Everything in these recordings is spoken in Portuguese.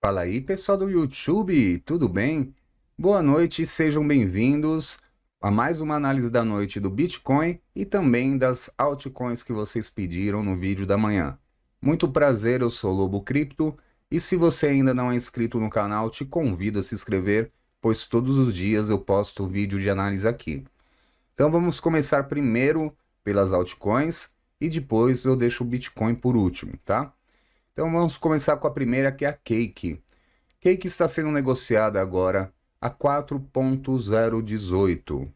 Fala aí, pessoal do YouTube, tudo bem? Boa noite, sejam bem-vindos a mais uma análise da noite do Bitcoin e também das altcoins que vocês pediram no vídeo da manhã. Muito prazer, eu sou Lobo Cripto e se você ainda não é inscrito no canal, te convido a se inscrever, pois todos os dias eu posto vídeo de análise aqui. Então vamos começar primeiro pelas altcoins e depois eu deixo o Bitcoin por último, tá? Então vamos começar com a primeira, que é a Cake. Cake está sendo negociada agora a 4.018.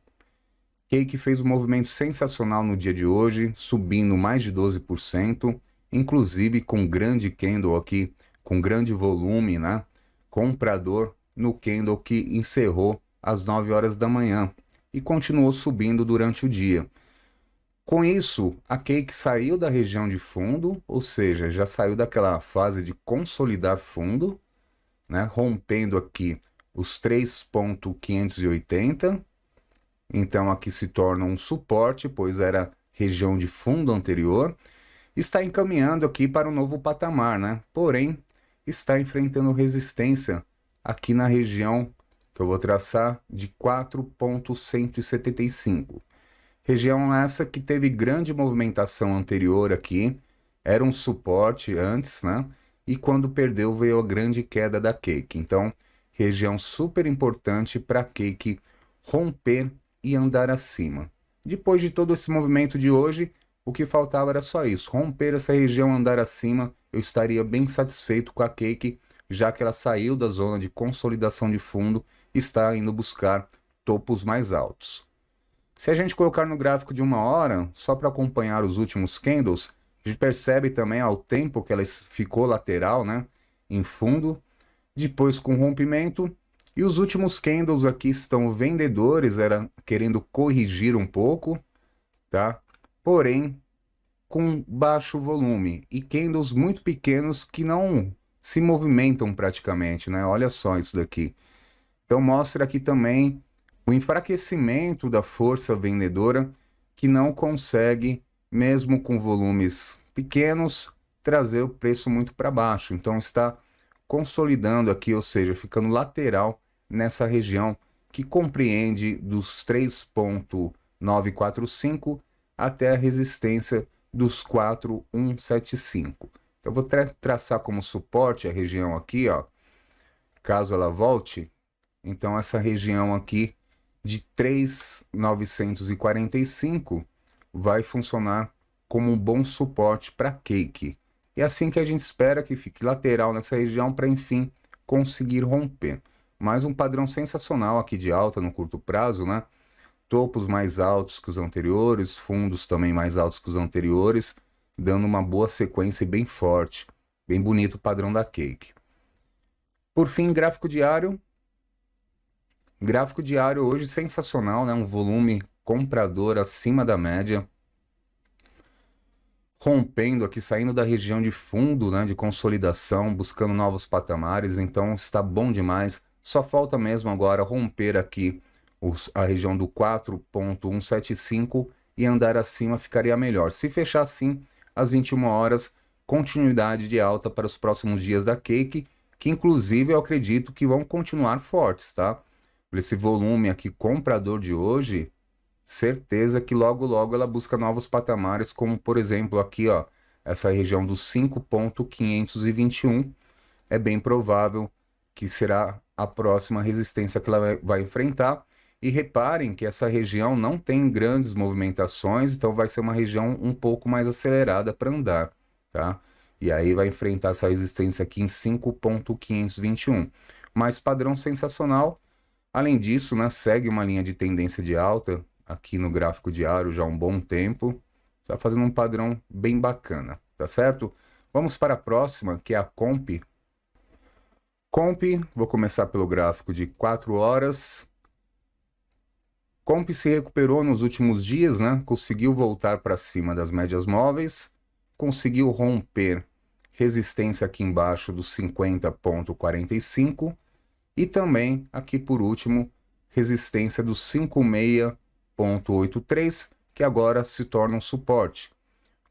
Cake fez um movimento sensacional no dia de hoje, subindo mais de 12%, inclusive com grande candle aqui, com grande volume, né? Comprador no candle que encerrou às 9 horas da manhã e continuou subindo durante o dia. Com isso, a Cake saiu da região de fundo, ou seja, já saiu daquela fase de consolidar fundo, né, rompendo aqui os 3.580. Então aqui se torna um suporte, pois era região de fundo anterior. Está encaminhando aqui para um novo patamar, né? Porém, está enfrentando resistência aqui na região que eu vou traçar de 4.175. Região essa que teve grande movimentação anterior aqui, era um suporte antes, né? E quando perdeu veio a grande queda da Cake. Então, região super importante para a Cake romper e andar acima. Depois de todo esse movimento de hoje, o que faltava era só isso, romper essa região, andar acima, eu estaria bem satisfeito com a Cake, já que ela saiu da zona de consolidação de fundo e está indo buscar topos mais altos. Se a gente colocar no gráfico de 1 hora, só para acompanhar os últimos candles, a gente percebe também ao tempo que ela ficou lateral, né, em fundo, depois com rompimento, e os últimos candles aqui estão vendedores, era querendo corrigir um pouco, tá? Porém, com baixo volume, e candles muito pequenos que não se movimentam praticamente, né? Olha só isso daqui. Então mostra aqui também o enfraquecimento da força vendedora que não consegue, mesmo com volumes pequenos, trazer o preço muito para baixo. Então está consolidando aqui, ou seja, ficando lateral nessa região que compreende dos 3.945 até a resistência dos 4.175. Então eu vou traçar como suporte a região aqui, ó, caso ela volte. Então essa região aqui de 3.945 vai funcionar como um bom suporte para Cake. E é assim que a gente espera que fique lateral nessa região para, enfim, conseguir romper. Mais um padrão sensacional aqui de alta no curto prazo, né? Topos mais altos que os anteriores, fundos também mais altos que os anteriores, dando uma boa sequência bem forte. Bem bonito o padrão da Cake. Por fim, gráfico diário. Gráfico diário hoje sensacional, né? Um volume comprador acima da média. Rompendo aqui, saindo da região de fundo, né? De consolidação, buscando novos patamares. Então está bom demais. Só falta mesmo agora romper aqui a região do 4.175 e andar acima ficaria melhor. Se fechar assim, às 21 horas, continuidade de alta para os próximos dias da Cake, que inclusive eu acredito que vão continuar fortes, tá? Esse volume aqui comprador de hoje, certeza que logo logo ela busca novos patamares, como por exemplo aqui, ó, essa região dos 5.521, é bem provável que será a próxima resistência que ela vai enfrentar. E reparem que essa região não tem grandes movimentações, então vai ser uma região um pouco mais acelerada para andar, tá? E aí vai enfrentar essa resistência aqui em 5.521. Mas padrão sensacional. Além disso, né, segue uma linha de tendência de alta aqui no gráfico diário já há um bom tempo. Está fazendo um padrão bem bacana, tá certo? Vamos para a próxima, que é a Comp. Comp, vou começar pelo gráfico de 4 horas. Comp se recuperou nos últimos dias, né? Conseguiu voltar para cima das médias móveis, conseguiu romper resistência aqui embaixo dos 50.45 e também, aqui por último, resistência dos 56.83, que agora se torna um suporte.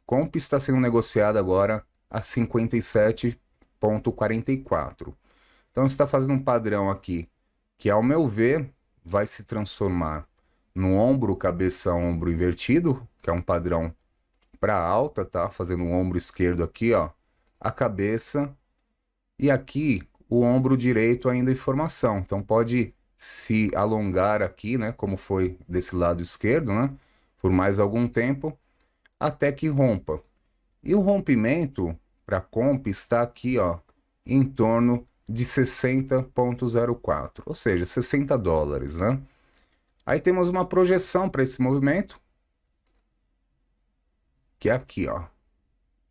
Comp está sendo negociada agora a 57.44. Então está fazendo um padrão aqui, que ao meu ver, vai se transformar no ombro, cabeça, ombro invertido, que é um padrão para alta, tá? Fazendo o ombro esquerdo aqui, ó, a cabeça, e aqui o ombro direito ainda em formação. Então pode se alongar aqui, né, como foi desse lado esquerdo, né, por mais algum tempo, até que rompa. E o rompimento para comp está aqui, ó, em torno de 60,04, ou seja, 60 dólares, né? Aí temos uma projeção para esse movimento, que é aqui, ó,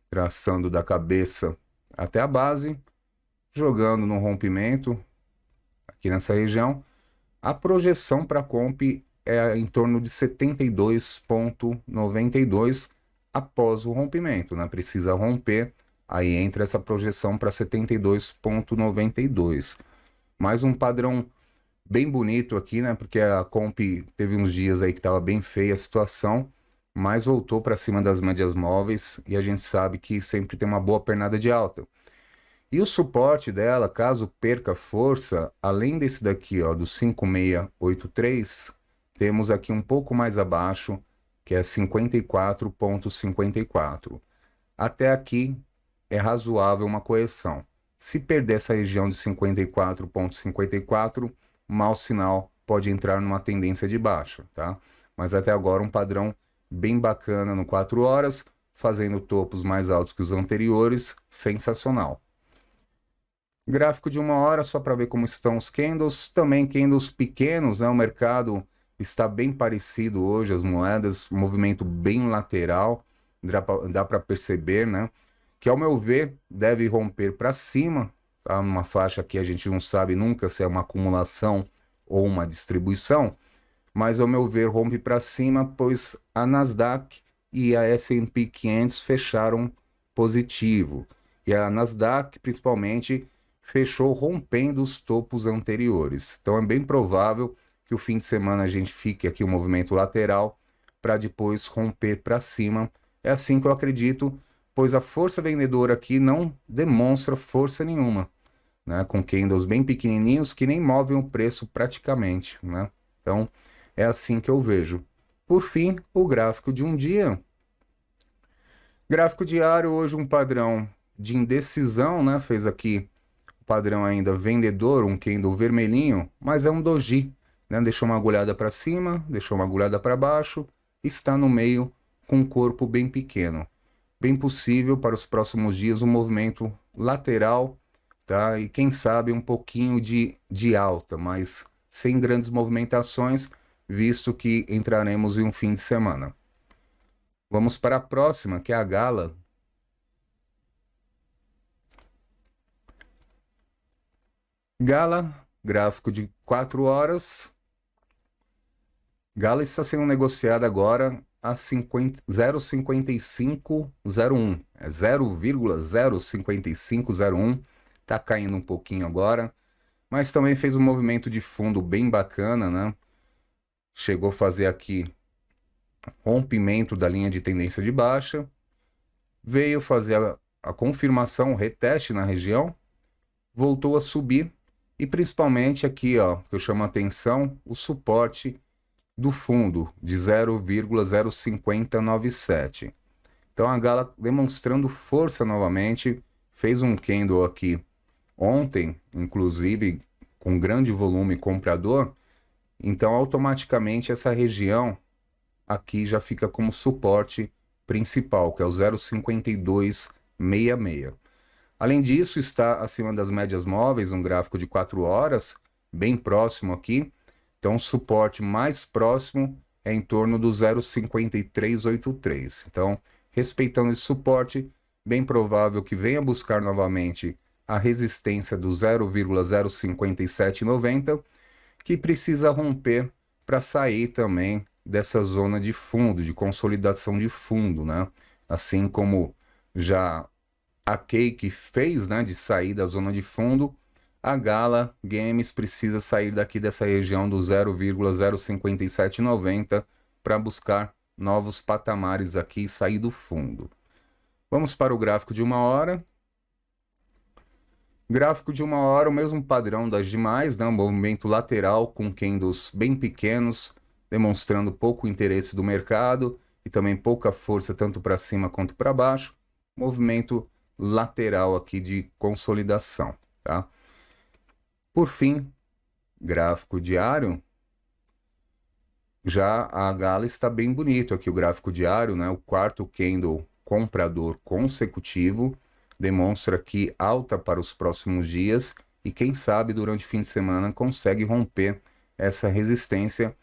traçando da cabeça até a base, jogando no rompimento, aqui nessa região. A projeção para comp é em torno de 72,92 após o rompimento, né? Precisa romper, aí entra essa projeção para 72,92. Mais um padrão bem bonito aqui, né? Porque a comp teve uns dias aí que estava bem feia a situação, mas voltou para cima das médias móveis e a gente sabe que sempre tem uma boa pernada de alta. E o suporte dela, caso perca força, além desse daqui, ó, do 5683, temos aqui um pouco mais abaixo, que é 54,54. Até aqui é razoável uma correção. Se perder essa região de 54,54, mau sinal, pode entrar numa tendência de baixa, tá? Mas até agora um padrão bem bacana no 4 horas, fazendo topos mais altos que os anteriores, sensacional. Gráfico de 1 hora, só para ver como estão os candles. Também candles pequenos, né? O mercado está bem parecido hoje, as moedas, movimento bem lateral, dá para perceber, né? Que ao meu ver, deve romper para cima, tá? Uma faixa que a gente não sabe nunca se é uma acumulação ou uma distribuição, mas ao meu ver rompe para cima, pois a Nasdaq e a S&P 500 fecharam positivo. E a Nasdaq, principalmente, fechou rompendo os topos anteriores. Então é bem provável que o fim de semana a gente fique aqui um movimento lateral para depois romper para cima. É assim que eu acredito, pois a força vendedora aqui não demonstra força nenhuma, né? Com candles bem pequenininhos que nem movem o preço praticamente, né? Então é assim que eu vejo. Por fim, o gráfico de um dia. Gráfico diário, hoje um padrão de indecisão, né? Fez aqui padrão ainda vendedor, um candle vermelhinho, mas é um doji, né? Deixou uma agulhada para cima, deixou uma agulhada para baixo, está no meio com um corpo bem pequeno. Bem possível para os próximos dias um movimento lateral, tá? E quem sabe um pouquinho de alta, mas sem grandes movimentações, visto que entraremos em um fim de semana. Vamos para a próxima, que é a Gala. Gala, gráfico de 4 horas. Gala está sendo negociada agora a 0,5501. É 0,05501. Está caindo um pouquinho agora. Mas também fez um movimento de fundo bem bacana, né? Chegou a fazer aqui rompimento da linha de tendência de baixa. Veio fazer a confirmação, o reteste na região. Voltou a subir. E principalmente aqui, ó, que eu chamo a atenção, o suporte do fundo de 0,05097. Então a Gala demonstrando força novamente, fez um candle aqui ontem, inclusive com grande volume comprador, então automaticamente essa região aqui já fica como suporte principal, que é o 0,5266. Além disso, está acima das médias móveis, um gráfico de 4 horas, bem próximo aqui. Então, o suporte mais próximo é em torno do 0,5383. Então, respeitando esse suporte, bem provável que venha buscar novamente a resistência do 0,05790, que precisa romper para sair também dessa zona de fundo, de consolidação de fundo, né? Assim como já a Cake fez, né, de sair da zona de fundo, a Gala Games precisa sair daqui dessa região do 0,05790 para buscar novos patamares aqui e sair do fundo. Vamos para o gráfico de 1 hora. Gráfico de uma hora, o mesmo padrão das demais, né? Um movimento lateral com candles bem pequenos, demonstrando pouco interesse do mercado e também pouca força tanto para cima quanto para baixo. Movimento lateral aqui de consolidação, tá? Por fim, gráfico diário, já a gala está bem bonito aqui, o gráfico diário, né? O quarto candle comprador consecutivo, demonstra aqui alta para os próximos dias e quem sabe durante o fim de semana consegue romper essa resistência.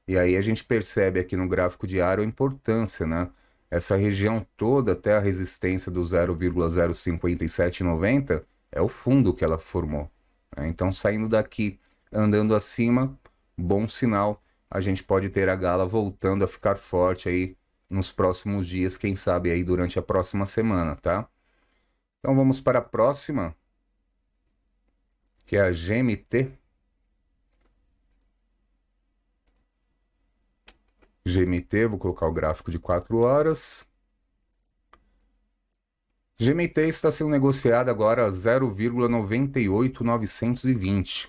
E aí a gente percebe aqui no gráfico diário a importância, né? Essa região toda até a resistência do 0,05790 é o fundo que ela formou, né? Então saindo daqui, andando acima, bom sinal, a gente pode ter a gala voltando a ficar forte aí nos próximos dias, quem sabe aí durante a próxima semana, tá? Então vamos para a próxima, que é a GMT. GMT, vou colocar o gráfico de 4 horas. GMT está sendo negociada agora a 0,98920.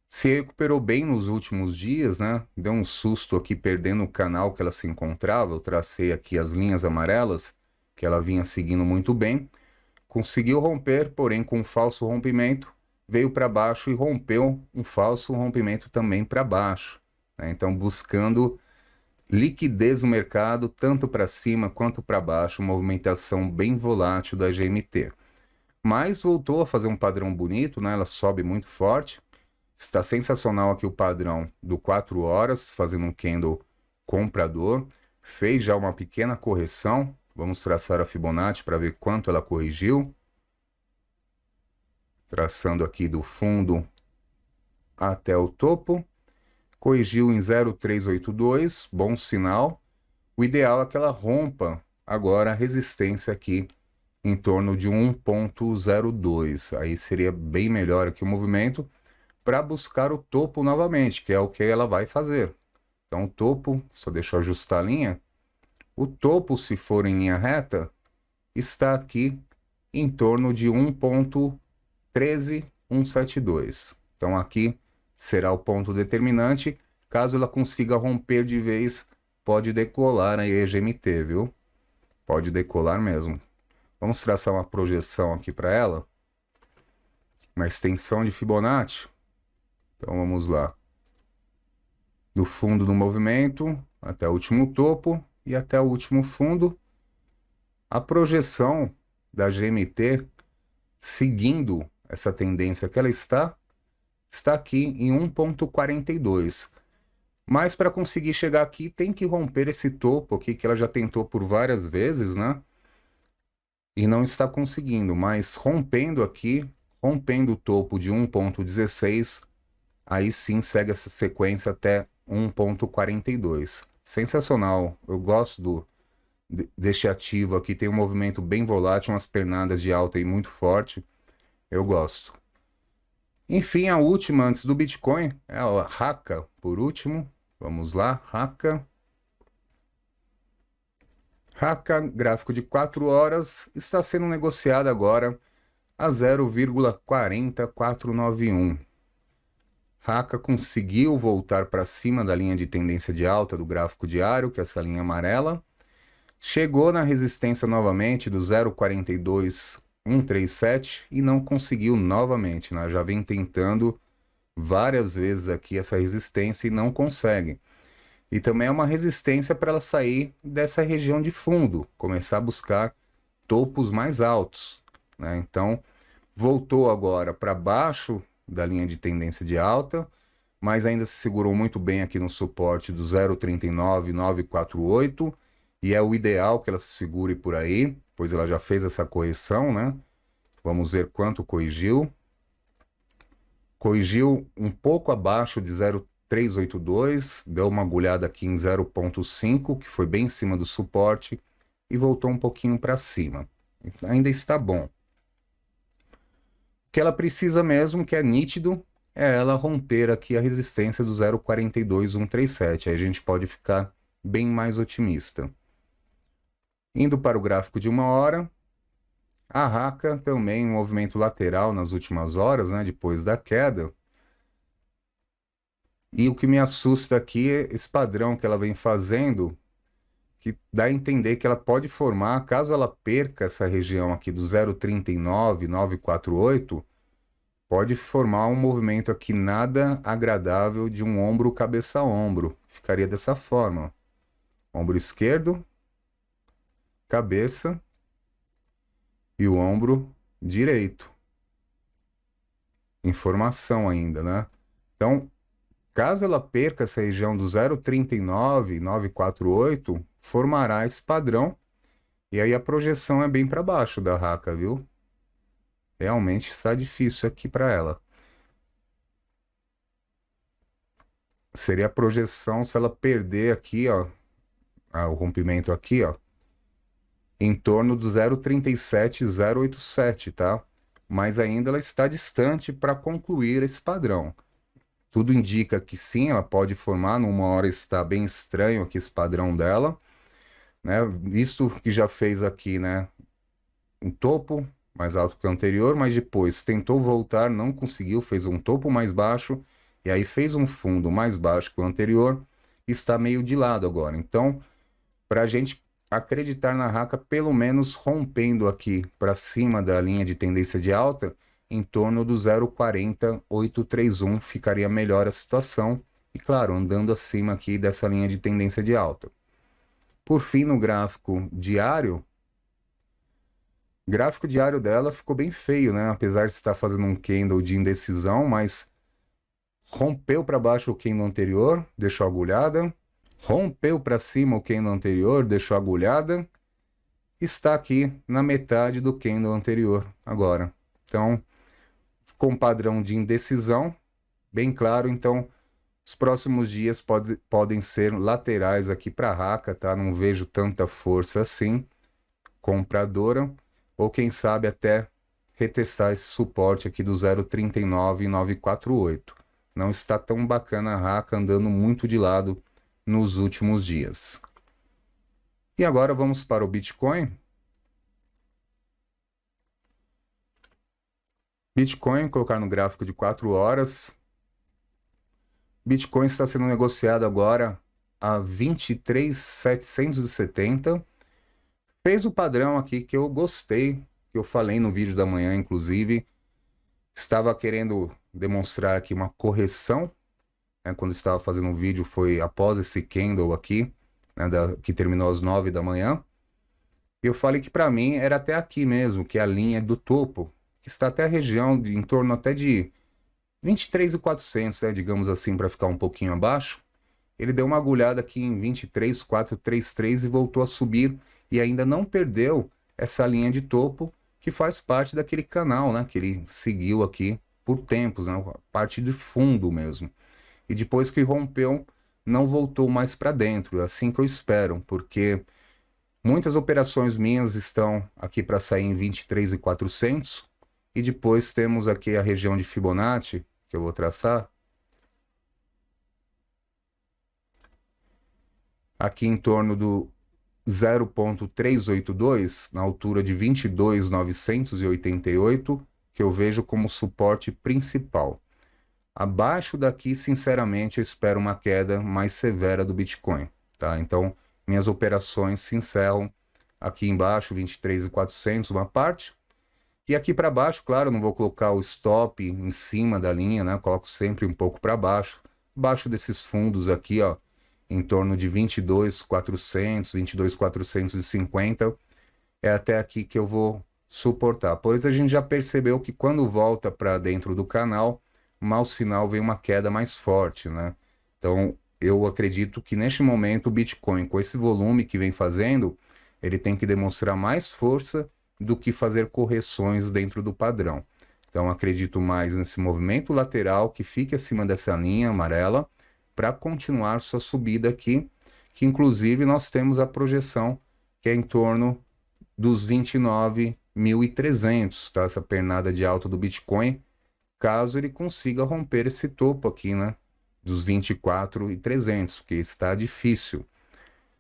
Se recuperou bem nos últimos dias, né? Deu um susto aqui perdendo o canal que ela se encontrava. Eu tracei aqui as linhas amarelas, que ela vinha seguindo muito bem. Conseguiu romper, porém com um falso rompimento, veio para baixo e rompeu um falso rompimento também para baixo, né? Então buscando liquidez no mercado, tanto para cima quanto para baixo, movimentação bem volátil da GMT. Mas voltou a fazer um padrão bonito, né? Ela sobe muito forte. Está sensacional aqui o padrão do 4 horas, fazendo um candle comprador. Fez já uma pequena correção. Vamos traçar a Fibonacci para ver quanto ela corrigiu. Traçando aqui do fundo até o topo. Corrigiu em 0,382, bom sinal. O ideal é que ela rompa agora a resistência aqui em torno de 1,02. Aí seria bem melhor aqui o movimento para buscar o topo novamente, que é o que ela vai fazer. Então o topo, só deixa eu ajustar a linha. O topo, se for em linha reta, está aqui em torno de 1,13172. Então aqui será o ponto determinante. Caso ela consiga romper de vez, pode decolar aí a GMT, viu? Pode decolar mesmo. Vamos traçar uma projeção aqui para ela. Uma extensão de Fibonacci. Então vamos lá. Do fundo do movimento até o último topo e até o último fundo. A projeção da GMT, seguindo essa tendência que ela está aqui em 1,42. Mas para conseguir chegar aqui, tem que romper esse topo aqui, que ela já tentou por várias vezes, né? E não está conseguindo, mas rompendo aqui, rompendo o topo de 1,16, aí sim segue essa sequência até 1,42. Sensacional, eu gosto deste ativo aqui, tem um movimento bem volátil, umas pernadas de alta aí muito forte, eu gosto. Enfim, a última antes do Bitcoin é a Raka, por último. Vamos lá, Raka. Raka, gráfico de 4 horas, está sendo negociada agora a 0,40491. Raka conseguiu voltar para cima da linha de tendência de alta do gráfico diário, que é essa linha amarela. Chegou na resistência novamente do 0,42137 e não conseguiu novamente, né? Já vem tentando várias vezes aqui essa resistência e não consegue. E também é uma resistência para ela sair dessa região de fundo, começar a buscar topos mais altos, né? Então, voltou agora para baixo da linha de tendência de alta, mas ainda se segurou muito bem aqui no suporte do 0,39948, e é o ideal que ela se segure por aí, pois ela já fez essa correção, né? Vamos ver quanto corrigiu. Corrigiu um pouco abaixo de 0,382, deu uma agulhada aqui em 0,5, que foi bem em cima do suporte, e voltou um pouquinho para cima. Ainda está bom. O que ela precisa mesmo, que é nítido, é ela romper aqui a resistência do 0,42137. Aí a gente pode ficar bem mais otimista. Indo para o gráfico de 1 hora, A Raka também um movimento lateral nas últimas horas, né, depois da queda. E o que me assusta aqui é esse padrão que ela vem fazendo, que dá a entender que ela pode formar, caso ela perca essa região aqui do 0,39,948, pode formar um movimento aqui nada agradável de um ombro cabeça a ombro. Ficaria dessa forma. Ombro esquerdo, cabeça e o ombro direito. Informação ainda, né? Então, caso ela perca essa região do 0,39,948, formará esse padrão. E aí a projeção é bem para baixo da Raka, viu? Realmente está difícil aqui para ela. Seria a projeção se ela perder aqui, ó, o rompimento aqui, ó, em torno do 0,37087, tá? Mas ainda ela está distante para concluir esse padrão. Tudo indica que sim, ela pode formar, numa hora está bem estranho aqui esse padrão dela, né? Visto que já fez aqui, né, um topo mais alto que o anterior, mas depois tentou voltar, não conseguiu, fez um topo mais baixo, e aí fez um fundo mais baixo que o anterior, e está meio de lado agora. Então, para a gente acreditar na Raka, pelo menos rompendo aqui para cima da linha de tendência de alta, em torno do 0,40831, ficaria melhor a situação, e claro, andando acima aqui dessa linha de tendência de alta. Por fim, no gráfico diário, o gráfico diário dela ficou bem feio, né? Apesar de estar fazendo um candle de indecisão, mas rompeu para baixo o candle anterior, deixou agulhada. Rompeu para cima o candle anterior, deixou agulhada. Está aqui na metade do candle anterior agora. Então, ficou um padrão de indecisão, bem claro. Então, os próximos dias podem ser laterais aqui para a Raka, tá? Não vejo tanta força assim, compradora. Ou quem sabe até retestar esse suporte aqui do 0,39948. Não está tão bacana a Raka, andando muito de lado nos últimos dias. E agora vamos para o Bitcoin. Bitcoin, colocar no gráfico de 4 horas. Bitcoin está sendo negociado agora a 23.770. Fez o padrão aqui que eu gostei, que eu falei no vídeo da manhã, inclusive. Estava querendo demonstrar aqui uma correção, né, quando estava fazendo um vídeo, foi após esse candle aqui, né, que terminou às 9 da manhã. Eu falei que para mim era até aqui mesmo, que é a linha do topo, que está até a região em torno até de 23.400, né, digamos assim, para ficar um pouquinho abaixo. Ele deu uma agulhada aqui em 23.433 e voltou a subir, e ainda não perdeu essa linha de topo, que faz parte daquele canal, né, que ele seguiu aqui por tempos, né, a parte de fundo mesmo. E depois que rompeu, não voltou mais para dentro, é assim que eu espero, porque muitas operações minhas estão aqui para sair em 23.400, e depois temos aqui a região de Fibonacci, que eu vou traçar, aqui em torno do 0,382, na altura de 22.988, que eu vejo como suporte principal. Abaixo daqui, sinceramente, eu espero uma queda mais severa do Bitcoin, tá? Então, minhas operações se encerram aqui embaixo, 23.400, uma parte. E aqui para baixo, claro, não vou colocar o stop em cima da linha, né? Eu coloco sempre um pouco para baixo. Abaixo desses fundos aqui, ó, em torno de 22.400, 22.450, é até aqui que eu vou suportar. Pois a gente já percebeu que quando volta para dentro do canal, mau sinal, vem uma queda mais forte, né? Então, eu acredito que neste momento o Bitcoin, com esse volume que vem fazendo, ele tem que demonstrar mais força do que fazer correções dentro do padrão. Então, acredito mais nesse movimento lateral que fique acima dessa linha amarela, para continuar sua subida aqui, que inclusive nós temos a projeção que é em torno dos 29.300, tá? Essa pernada de alta do Bitcoin, caso ele consiga romper esse topo aqui, né? Dos 24.300, porque está difícil.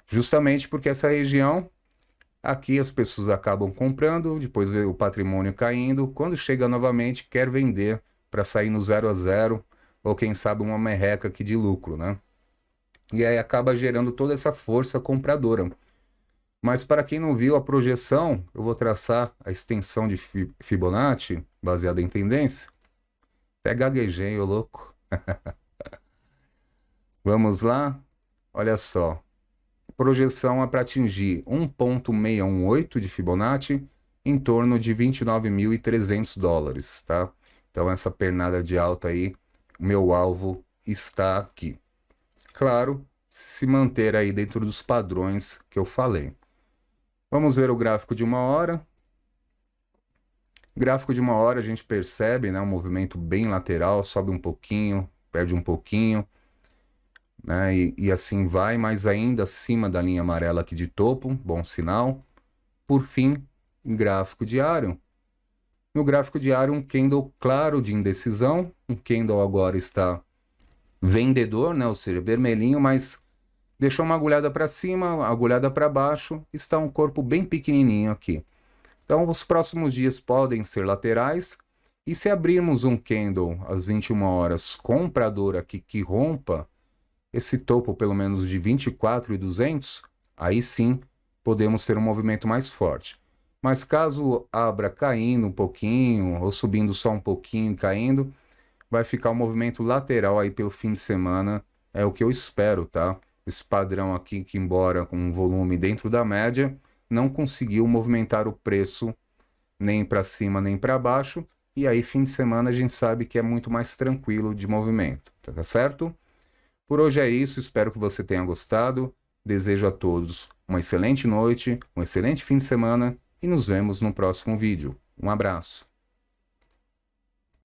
Justamente porque essa região Aqui as pessoas acabam comprando, depois vê o patrimônio caindo, quando chega novamente quer vender para sair no 0 a 0, ou quem sabe uma merreca aqui de lucro, né? E aí acaba gerando toda essa força compradora. Mas para quem não viu a projeção, eu vou traçar a extensão de Fibonacci, baseada em tendência. Até gaguejei, ô louco. Vamos lá? Olha só. Projeção é para atingir 1,618 de Fibonacci em torno de 29.300 dólares, tá? Então essa pernada de alta aí, o meu alvo está aqui. Claro, se manter aí dentro dos padrões que eu falei. Vamos ver o gráfico de 1 hora. Gráfico de 1 hora a gente percebe, né, um movimento bem lateral, sobe um pouquinho, perde um pouquinho, né, e assim vai, mas ainda acima da linha amarela aqui de topo, bom sinal. Por fim, gráfico diário. No gráfico diário, um candle claro de indecisão, um candle agora está vendedor, né, ou seja, vermelhinho, mas deixou uma agulhada para cima, agulhada para baixo, está um corpo bem pequenininho aqui. Então, os próximos dias podem ser laterais, e se abrirmos um candle às 21 horas comprador aqui que rompa esse topo pelo menos de 24.200, aí sim podemos ter um movimento mais forte. Mas caso abra caindo um pouquinho, ou subindo só um pouquinho e caindo, vai ficar um movimento lateral aí pelo fim de semana, é o que eu espero, tá? Esse padrão aqui, que embora com um volume dentro da média, não conseguiu movimentar o preço nem para cima nem para baixo, e aí fim de semana a gente sabe que é muito mais tranquilo de movimento, tá certo? Por hoje é isso, espero que você tenha gostado, desejo a todos uma excelente noite, um excelente fim de semana e nos vemos no próximo vídeo. Um abraço!